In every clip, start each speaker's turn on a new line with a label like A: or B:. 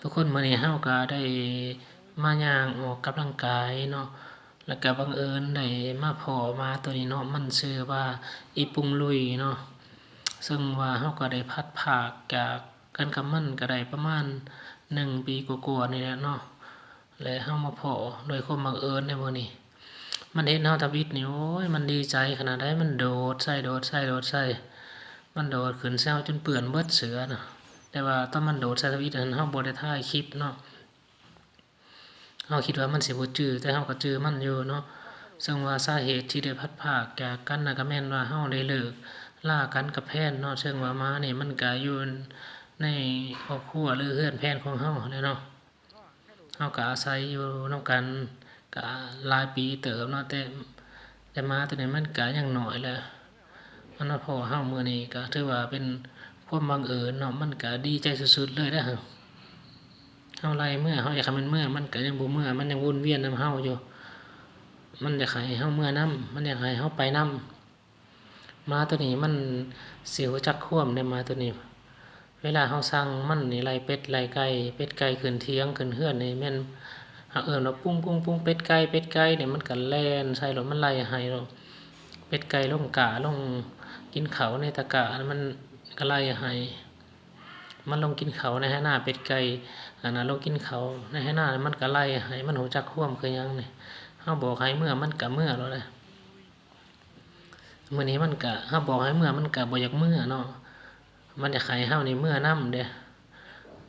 A: ทุกคนมื้อนี้เฮาก็ได้มาย่างออกกำลังกายเนาะแล้วก็บังเอิญได้มาพ้อหมาตัวนี้เนาะมันชื่อว่าอีปุงลุยเนาะซึ่งว่าเฮาก็ได้พัดภาคจากกันกับมันก็ได้ประมาณ1 ปีกว่าๆนี่แหละเนาะและเฮามาพ้อโดยความบังเอิญในมื้อนี้มันเห็นเฮาทวิตนี่โอ้ยมันดีใจขนาดใดมันโดดใส่มันโดดขึ้นแซวจนเปื้อนเบิดเสื้อน่ะแต่ว่าตอนมันโดดใส่ทวิตนั้นเฮาบ่ได้ถ่ายคลิปเนาะเฮาคิดว่ามันสิบ่จื้อแต่เฮาก็จื้อมันอยู่เนาะซึ่งว่าสาเหตุที่ได้พัดภาคจากกันน่ะก็แม่นว่าเฮาได้เลิกลากันกับแพนเนาะซึ่งว่าหมานี่มันก็อยู่ในครอบครัวหรือเรือนแพนของเฮาแหละเนาะเฮาก็อาศัยอยู่นำกันก็หลายปีเติบเนาะแต่หมาตัวนี้มันก็ยังน้อยแหละมันมาพ้อเฮามื้อนี้ก็ถือว่าเป็นความบังเอิญเนาะมันก็ดีใจสุดๆเลยเด้อเฮาไล่เมื่อเฮาอยากให้มันเมื่อมันก็ยังบ่เมื่อมันยังวนเวียนนำเฮาอยู่มันอยากให้เฮาเมื่อนำมันอยากให้เฮาไปนำหมาตัวนี้มันสิรู้จักความได้หมาตัวนี้เวลาเฮาสั่งมันนี่ไล่เป็ดไล่ไก่เป็ดไก่ขึ้นเถียงขึ้นเรือนนี่แม่นเฮาเอิ้นว่าปุ้งๆๆเป็ดไก่นี่มันก็แล่นใส่รถมันไล่ให้เนาะเป็ดไก่ลงกะลงกินข้าวในตะกร้ามันก็ไล่ให้มันลงกินข้าวในไหนาเป็ดไก่อันนั้นลงกินข้าวในไหนามันก็ไล่ให้มันรู้จักความคือหยังนี่เฮาบอกให้เมื่อมันก็เมื่อแล้วแหละมื้อนี้มันก็เฮาบอกให้เมื่อมันก็บ่อยากเมื่อเนาะมันอยากให้เฮานี่เมื่อนำเด้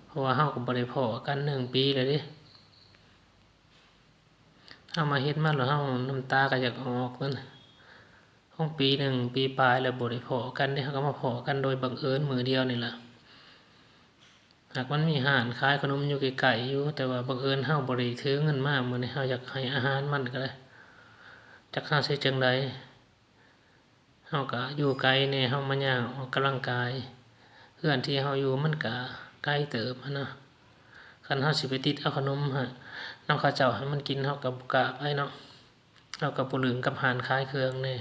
A: เพราะว่าเฮาก็บ่ได้พ้อกัน1 ปีแล้วเด้เฮามาเฮ็ดมาแล้วเฮาน้ำตาก็อยากออกนั่นของปี1 ปีปลายแล้วบ่ได้พ้อกันเด้เฮาก็มาพ้อกันโดยบังเอิญมื้อเดียวนี่ล่ะหากมันมีร้านขายขนมอยู่ใกล้ๆอยู่แต่ว่าบังเอิญเฮาบ่ได้ถือเงินมามื้อนี้เฮาอยากให้อาหารมันก็เลยจักเฮาสิจั่งใดเฮาก็อยู่ไกลแหน่เฮามาย่างออกกำลังกายเรือนที่เฮาอยู่มันก็ไกลเติบหั้นนะคันเฮาสิไปติดเอาขนมนำเขาเจ้าให้มันกินเฮาก็บ่กล้าไปเนาะเฮาก็บ่ลืมกับร้านขายเครื่องแน่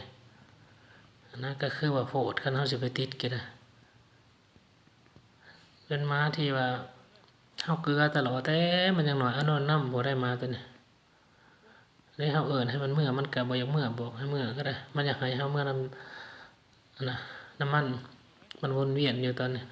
A: อันนั้นก็คือว่าโพดคันเฮาสิไปติดก็ได้เป็นหมาที่ว่าเฮาเกลือตลอดแต่มันยังน้อยเอานอนนำบ่ได้หมาตัวนี้เลยเฮาเอิ้นให้มันเมื่อมันก็บ่อยากเมื่อบอกให้เมื่อก็ได้มันอยากให้เฮาเมื่อนำอันน่ะน้ำมันวนเวียนอยู่ตอนนี้